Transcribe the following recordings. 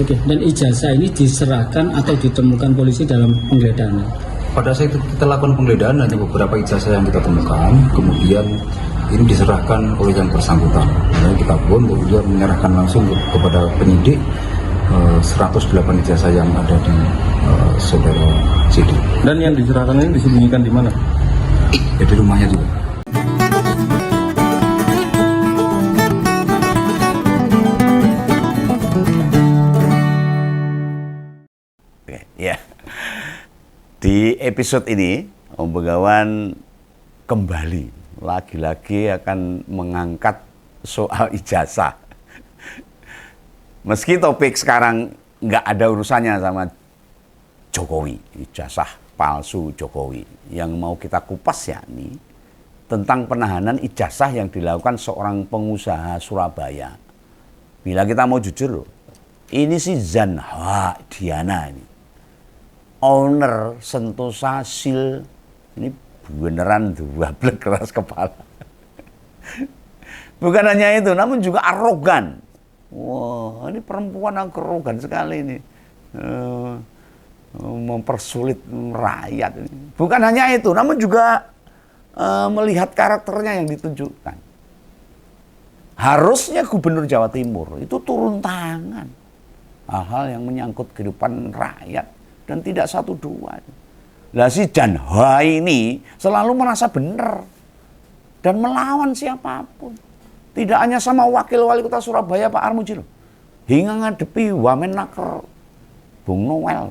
Oke, dan ijazah ini diserahkan atau ditemukan polisi dalam penggeledahan? Pada saat kita lakukan penggeledahan hanya beberapa ijazah yang kita temukan, kemudian ini diserahkan oleh yang bersangkutan. Kita pun kemudian menyerahkan langsung kepada penyidik 108 ijazah yang ada di saudara CD. Dan yang diserahkan ini disembunyikan di mana? Ya, di rumahnya juga. Ya, di episode ini Om Begawan kembali lagi-lagi akan mengangkat soal ijazah. Meski topik sekarang nggak ada urusannya sama Jokowi, ijazah palsu Jokowi. Yang mau kita kupas ya ini tentang penahanan ijazah yang dilakukan seorang pengusaha Surabaya. Bila kita mau jujur loh, ini si Zanha Diana ini. Owner Sentosa Sil ini beneran dua-blek keras kepala. Bukan hanya itu, namun juga arogan. Wah, ini perempuan yang arogan sekali ini. Mempersulit rakyat ini. Bukan hanya itu, namun juga melihat karakternya yang ditunjukkan. Harusnya Gubernur Jawa Timur itu turun tangan. Hal-hal yang menyangkut kehidupan rakyat. Dan tidak satu dua. Lah si Janha ini selalu merasa benar dan melawan siapapun. Tidak hanya sama Wakil Wali Kota Surabaya Pak Armuji loh. Hingga ngadepi Wamenaker Bung Noel.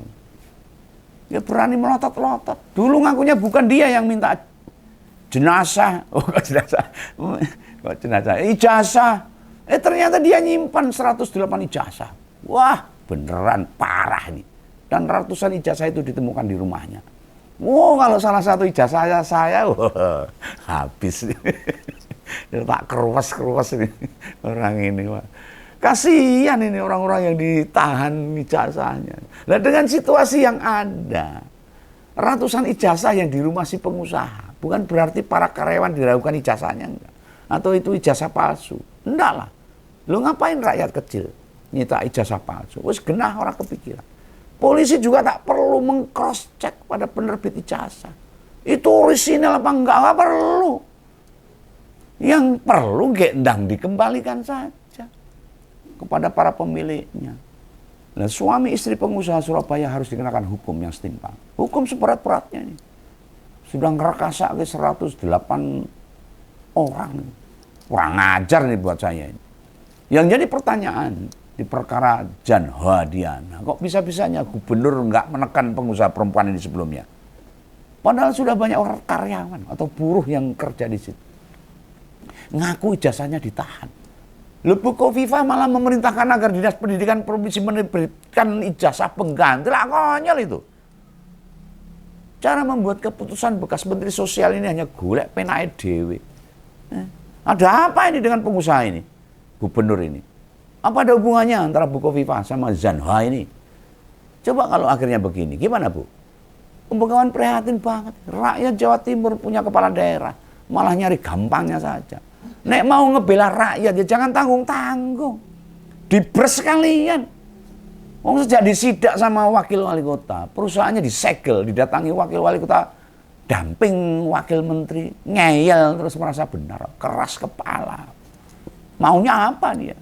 Dia berani melotot-lotot. Dulu ngakunya bukan dia yang minta jenazah. Oh kok jenazah? Kok jenazah? Ijazah. Ternyata dia nyimpan 108 ijazah. Wah beneran parah nih. Dan ratusan ijazah itu ditemukan di rumahnya. Wow, kalau salah satu ijazah saya, wah, habis. Tak keruas ini orang ini. Wah. Kasihan ini orang-orang yang ditahan ijazahnya. Nah dengan situasi yang ada, ratusan ijazah yang di rumah si pengusaha. Bukan berarti para karyawan diragukan ijazahnya enggak. Atau itu ijazah palsu. Enggak lah. Lu ngapain rakyat kecil nyita ijazah palsu? Wes genah orang kepikiran. Polisi juga tak perlu meng-cross check pada penerbit ijazah. Itu orisinal apa enggak perlu. Yang perlu gendang dikembalikan saja kepada para pemiliknya. Nah, suami istri pengusaha Surabaya harus dikenakan hukum yang setimpal. Hukum seberat-beratnya ini. Sudah ngerekasa ke 108 orang. Kurang ajar nih buat saya ini. Yang jadi pertanyaan di perkara Janha Diana, kok bisa-bisanya gubernur nggak menekan pengusaha perempuan ini sebelumnya? Padahal sudah banyak orang karyawan atau buruh yang kerja di situ. Ngaku ijazahnya ditahan. Bu Kofifa malah memerintahkan agar Dinas Pendidikan Provinsi menerbitkan ijazah pengganti. Lah konyol itu. Cara membuat keputusan bekas Menteri Sosial ini hanya golek penake dhewe. Ada apa ini dengan pengusaha ini? Gubernur ini? Apa ada hubungannya antara Bu Kofifa sama Zanha ini? Coba kalau akhirnya begini, gimana Bu? Om Begawan prihatin banget. Rakyat Jawa Timur punya kepala daerah, malah nyari gampangnya saja. Nek mau ngebela rakyat ya jangan tanggung-tanggung. Dibres sekalian. Wong sejak disidak sama Wakil Wali Kota, perusahaannya disegel, didatangi Wakil Wali Kota, damping Wakil Menteri, ngeyel terus merasa benar, keras kepala. Maunya apa dia?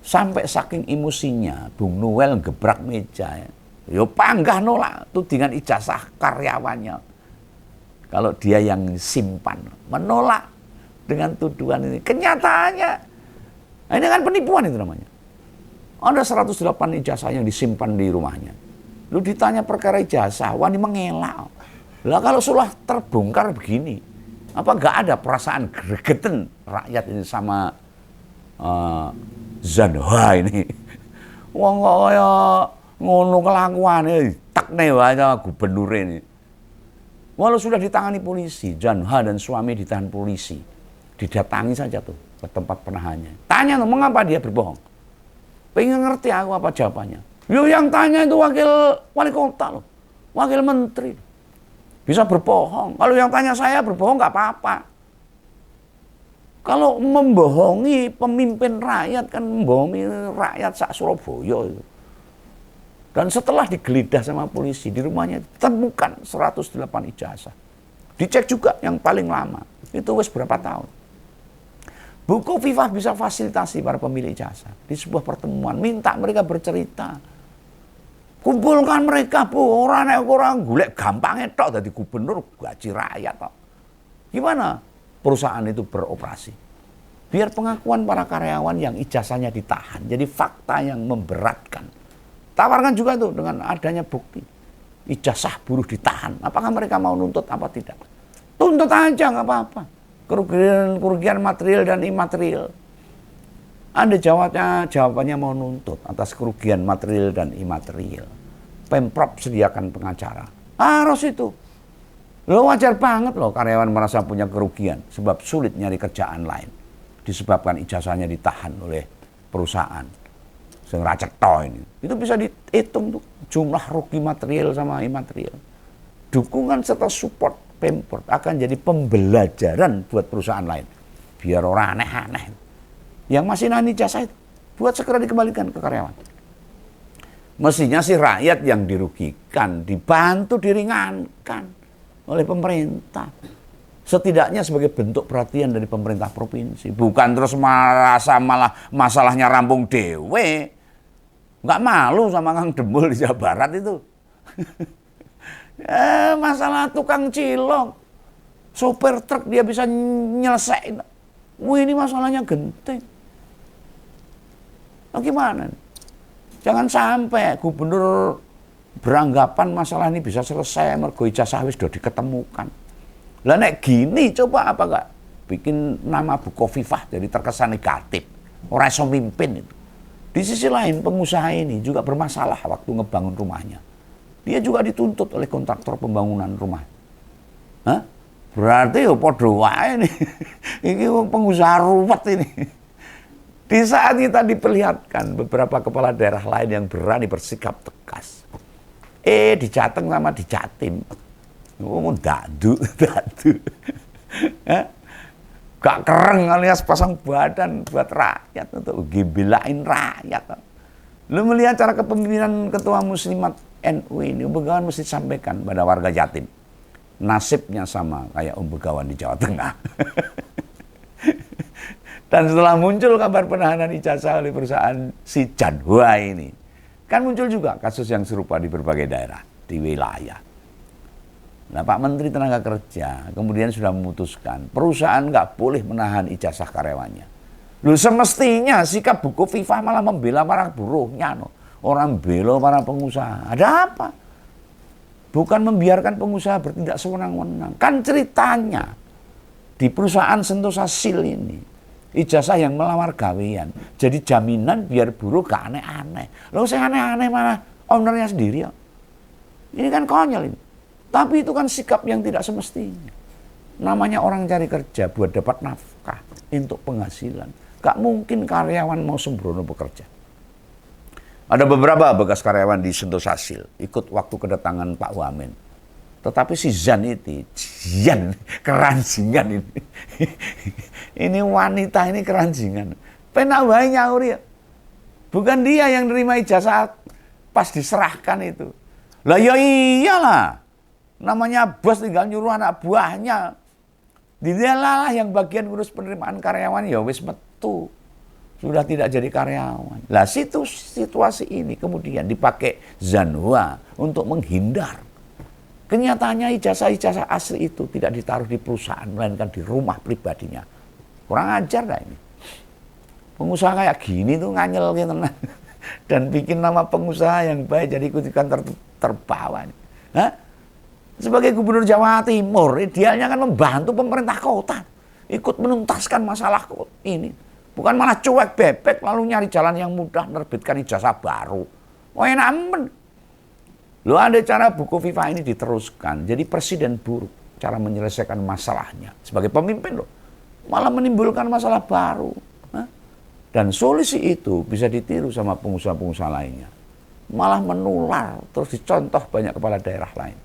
Sampai saking emosinya, Bung Noel gebrak meja. Yo panggah nolak tudingan ijazah karyawannya. Kalau dia yang simpan, menolak dengan tuduhan ini. Kenyataannya, ini kan penipuan itu namanya. Ada 108 ijazah yang disimpan di rumahnya. Lu ditanya perkara ijazah, wani mengelak. Lah kalau sudah terbongkar begini, apa nggak ada perasaan gregeten rakyat ini sama Zanha ini? Wong kok kaya ngono kelakuane takne wae gubernur ini. Walau sudah ditangani polisi, Zanha dan suami ditahan polisi. Didatangi saja tuh ke tempat penahannya. Tanya tuh mengapa dia berbohong. Pengen ngerti aku apa jawabannya. Yo yang tanya itu wakil wali kota loh, wakil menteri. Bisa berbohong. Kalau yang tanya saya berbohong nggak apa-apa. Kalau membohongi pemimpin rakyat kan membohongi rakyat sak Surabaya itu. Dan setelah digeledah sama polisi di rumahnya ditemukan 108 ijazah. Dicek juga yang paling lama. Itu wis berapa tahun. Bukovifah bisa fasilitasi para pemilik ijazah di sebuah pertemuan, minta mereka bercerita. Kumpulkan mereka, Bu, orang golek gampangnya tok dadi gubernur gaji rakyat tok. Gimana perusahaan itu beroperasi? Biar pengakuan para karyawan yang ijazahnya ditahan jadi fakta yang memberatkan. Tawarkan juga tuh dengan adanya bukti. Ijazah buruh ditahan. Apakah mereka mau nuntut apa tidak? Tuntut aja nggak apa-apa. Kerugian material dan imaterial. Anda jawabannya mau nuntut atas kerugian material dan imaterial. Pemprov sediakan pengacara. Harus itu. Lo wajar banget loh karyawan merasa punya kerugian sebab sulit nyari kerjaan lain. Disebabkan ijazahnya ditahan oleh perusahaan. Sing racek ini. Itu bisa dihitung tuh jumlah rugi material sama imaterial. Dukungan serta support Pemprov akan jadi pembelajaran buat perusahaan lain. Biar orang aneh-aneh. Yang masih nahan ijazah itu buat segera dikembalikan ke karyawan. Mestinya si rakyat yang dirugikan dibantu diringankan oleh pemerintah. Setidaknya sebagai bentuk perhatian dari pemerintah provinsi. Bukan terus merasa malah masalahnya rampung dewe. Nggak malu sama Kang Demul di Jawa Barat itu. Masalah tukang cilok. Sopir truk dia bisa nyelesain. Wah, ini masalahnya genting. Nah, gimana? Jangan sampai gubernur beranggapan masalah ini bisa selesai mergo ijazah wis sudah diketemukan. Lah nek gini coba apa enggak bikin nama Bukovifah jadi terkesan negatif. Ora iso mimpin itu. Di sisi lain pengusaha ini juga bermasalah waktu ngebangun rumahnya. Dia juga dituntut oleh kontraktor pembangunan rumah. Hah? Berarti ya padha wae nih. Ini pengusaha ruwet ini. Di saat kita diperlihatkan beberapa kepala daerah lain yang berani bersikap tegas. Dijateng sama dijatim. Ngomong dadu. Gak kereng alias pasang badan buat rakyat untuk gembelain rakyat. Lu melihat cara kepemimpinan ketua muslimat NU ini, Begawan mesti sampaikan pada warga Jatim. Nasibnya sama kayak Begawan di Jawa Tengah. Dan setelah muncul kabar penahanan ijazah oleh perusahaan si Janhua ini, kan muncul juga kasus yang serupa di berbagai daerah, di wilayah. Nah, Pak Menteri Tenaga Kerja kemudian sudah memutuskan perusahaan nggak boleh menahan ijazah karyawannya. Loh, semestinya sikap Bukovifah malah membela para buruhnya, no. Orang bela para pengusaha. Ada apa? Bukan membiarkan pengusaha bertindak sewenang-wenang. Kan ceritanya di perusahaan Sentosa Sil ini ijazah yang melamar gawean jadi jaminan biar buruh gak aneh-aneh. Loh, saya aneh-aneh malah ownernya sendiri ya. Ini kan konyol ini. Tapi itu kan sikap yang tidak semestinya. Namanya orang cari kerja buat dapat nafkah untuk penghasilan. Gak mungkin karyawan mau sembrono bekerja. Ada beberapa bekas karyawan di Sentosa Sil ikut waktu kedatangan Pak Wamen. Tetapi si Zan itu, keranjingan ini. Ini wanita ini keranjingan. Penak wae nyaur ya. Bukan dia yang nerima ijazah pas diserahkan itu. Lah ya iyalah. Namanya bos tinggal nyuruh anak buahnya. Dialah yang bagian ngurus penerimaan karyawan ya wis metu. Sudah tidak jadi karyawan. Lah situasi ini kemudian dipakai Zanhua untuk menghindar. Kenyataannya ijazah-ijazah asli itu tidak ditaruh di perusahaan melainkan di rumah pribadinya. Kurang ajar dah ini. Pengusaha kayak gini tuh nganyel gitu. Dan bikin nama pengusaha yang baik jadi ikut-ikutan terbawa. Hah? Sebagai gubernur Jawa Timur, idealnya kan membantu pemerintah kota. Ikut menuntaskan masalah ini. Bukan malah cuek bebek lalu nyari jalan yang mudah menerbitkan ijazah baru. Oh enak men. Loh, ada cara Bukovifah ini diteruskan. Jadi presiden buruk cara menyelesaikan masalahnya. Sebagai pemimpin loh. Malah menimbulkan masalah baru. Hah? Dan solusi itu bisa ditiru sama pengusaha-pengusaha lainnya. Malah menular terus dicontoh banyak kepala daerah lain.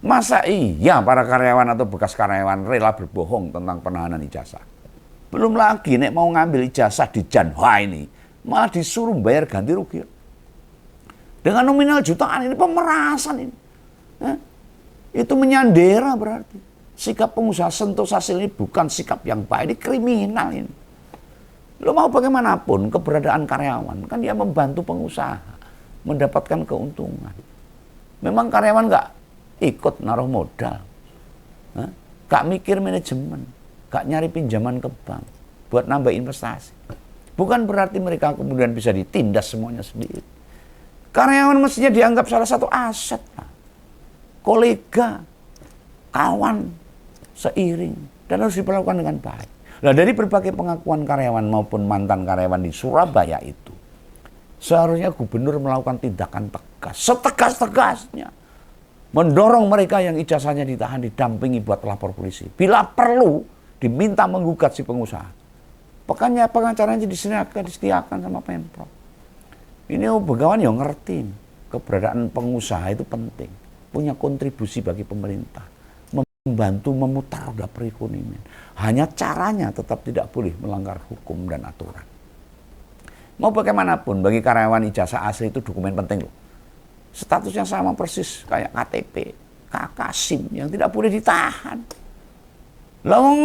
Masa iya para karyawan atau bekas karyawan rela berbohong tentang penahanan ijazah? Belum lagi nek mau ngambil ijazah di Janhua ini, malah disuruh bayar ganti rugi. Dengan nominal jutaan, ini pemerasan ini. Itu menyandera berarti. Sikap pengusaha Sentosa Steel ini bukan sikap yang baik, ini kriminal ini. Lo mau bagaimanapun keberadaan karyawan, kan dia membantu pengusaha mendapatkan keuntungan. Memang karyawan nggak ikut naruh modal, nggak mikir manajemen, nggak nyari pinjaman ke bank buat nambah investasi. Bukan berarti mereka kemudian bisa ditindas semuanya sendiri. Karyawan mestinya dianggap salah satu aset, kolega, kawan, seiring, dan harus diperlakukan dengan baik. Nah, dari berbagai pengakuan karyawan maupun mantan karyawan di Surabaya itu, seharusnya gubernur melakukan tindakan tegas, setegas-tegasnya. Mendorong mereka yang ijazahnya ditahan, didampingi buat lapor polisi. Bila perlu, diminta menggugat si pengusaha. Pekannya pengacaranya disediakan sama Pemprov. Ini Begawan yang ngerti, keberadaan pengusaha itu penting. Punya kontribusi bagi pemerintah. Membantu memutar roda perekonomian. Hanya caranya tetap tidak boleh melanggar hukum dan aturan. Mau bagaimanapun, bagi karyawan ijazah asli itu dokumen penting loh. Statusnya sama persis kayak KTP, KK, SIM yang tidak boleh ditahan. Lawang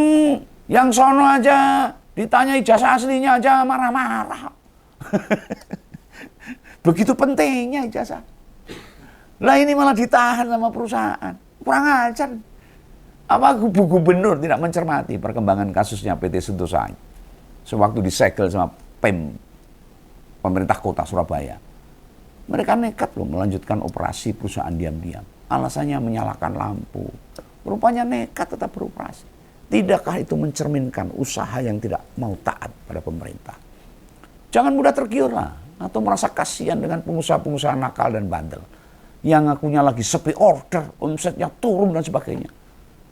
yang sono aja ditanya ijazah aslinya aja marah-marah. Begitu pentingnya ijazah. Lah ini malah ditahan sama perusahaan. Kurang ajar. Apa gubernur tidak mencermati perkembangan kasusnya PT Sentosa sewaktu disegel sama pemerintah kota Surabaya. Mereka nekat loh melanjutkan operasi perusahaan diam-diam. Alasannya menyalakan lampu. Rupanya nekat tetap beroperasi. Tidakkah itu mencerminkan usaha yang tidak mau taat pada pemerintah? Jangan mudah tergiur lah, atau merasa kasihan dengan pengusaha-pengusaha nakal dan bandel. Yang akunya lagi sepi order, omsetnya turun dan sebagainya.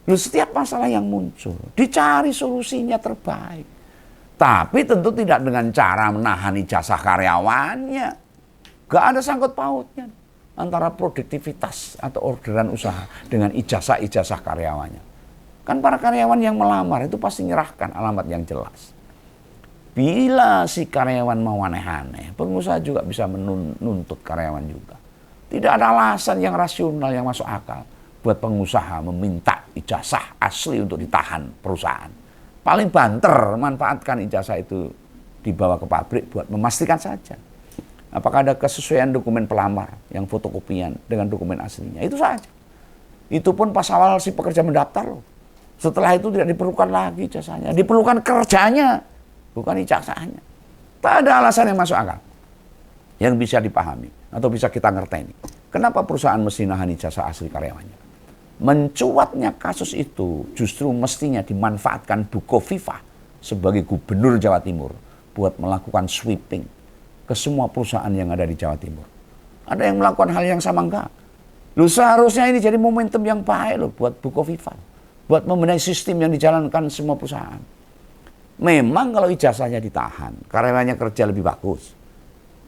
Loh, setiap masalah yang muncul, dicari solusinya terbaik. Tapi tentu tidak dengan cara menahan ijazah karyawannya. Gak ada sangkut pautnya antara produktivitas atau orderan usaha dengan ijazah-ijazah karyawannya. Kan para karyawan yang melamar itu pasti nyerahkan alamat yang jelas. Bila si karyawan mau aneh-aneh, pengusaha juga bisa menuntut karyawan juga. Tidak ada alasan yang rasional yang masuk akal buat pengusaha meminta ijazah asli untuk ditahan perusahaan. Paling banter manfaatkan ijazah itu dibawa ke pabrik buat memastikan saja apakah ada kesesuaian dokumen pelamar yang fotokopian dengan dokumen aslinya. Itu saja. Itu pun pas awal si pekerja mendaftar loh. Setelah itu tidak diperlukan lagi ijazahnya. Diperlukan kerjanya, bukan ijazahnya. Tak ada alasan yang masuk akal. Yang bisa dipahami atau bisa kita ngerteni. Kenapa perusahaan mesti nahan ijazah asli karyawannya? Mencuatnya kasus itu justru mestinya dimanfaatkan Bukoviva sebagai gubernur Jawa Timur buat melakukan sweeping ke semua perusahaan yang ada di Jawa Timur. Ada yang melakukan hal yang sama enggak? Loh, seharusnya ini jadi momentum yang baik loh buat Bukoviva, buat membenahi sistem yang dijalankan semua perusahaan. Memang kalau ijazahnya ditahan, karyawannya kerja lebih bagus.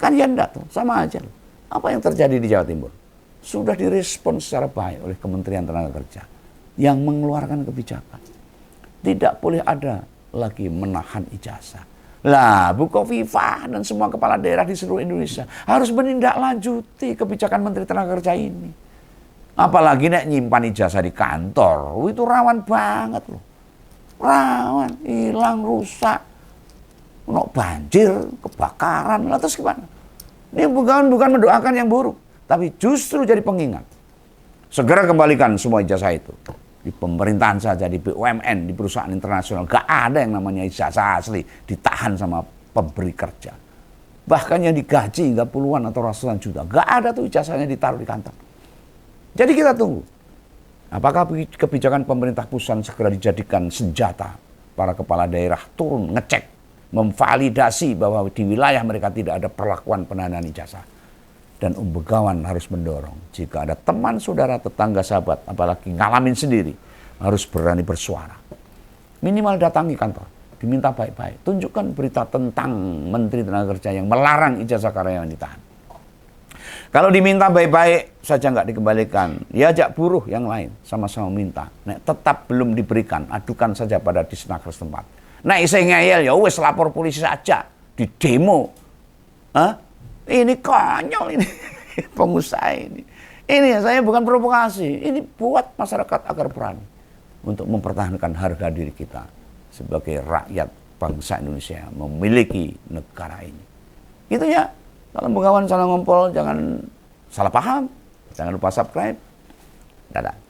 Kan ya enggak tuh, sama aja loh. Apa yang terjadi di Jawa Timur? Sudah direspon secara baik oleh Kementerian Tenaga Kerja yang mengeluarkan kebijakan. Tidak boleh ada lagi menahan ijazah. Lah, Bukoviva dan semua kepala daerah di seluruh Indonesia harus menindaklanjuti kebijakan Menteri Tenaga Kerja ini. Apalagi nek nyimpan ijazah di kantor, itu rawan banget loh. Rawan, hilang, rusak, banjir, kebakaran, lah terus gimana? Ini bukan mendoakan yang buruk, tapi justru jadi pengingat. Segera kembalikan semua ijazah itu. Di pemerintahan saja, di BUMN, di perusahaan internasional, gak ada yang namanya ijazah asli ditahan sama pemberi kerja. Bahkan yang digaji hingga puluhan atau ratusan juta, gak ada tuh ijazahnya ditaruh di kantor. Jadi kita tunggu. Apakah kebijakan pemerintah pusat segera dijadikan senjata para kepala daerah turun ngecek, memvalidasi bahwa di wilayah mereka tidak ada perlakuan penahanan ijazah. Dan Begawan harus mendorong jika ada teman, saudara, tetangga, sahabat, apalagi ngalamin sendiri, harus berani bersuara. Minimal datangi kantor, diminta baik-baik. Tunjukkan berita tentang Menteri Tenaga Kerja yang melarang ijazah karyawan ditahan. Kalau diminta baik-baik saja nggak dikembalikan, ya ajak buruh yang lain sama-sama minta. Nek tetap belum diberikan, adukan saja pada Disnaker setempat. Nek isih ngeyel ya wis lapor polisi saja, di demo. Hah? Ini konyol ini pengusaha ini. Ini saya bukan provokasi, ini buat masyarakat agar berani untuk mempertahankan harga diri kita sebagai rakyat bangsa Indonesia memiliki negara ini. Gitu ya. Salam Bengawan, salam Ngompol, jangan salah paham, jangan lupa subscribe. Dadah.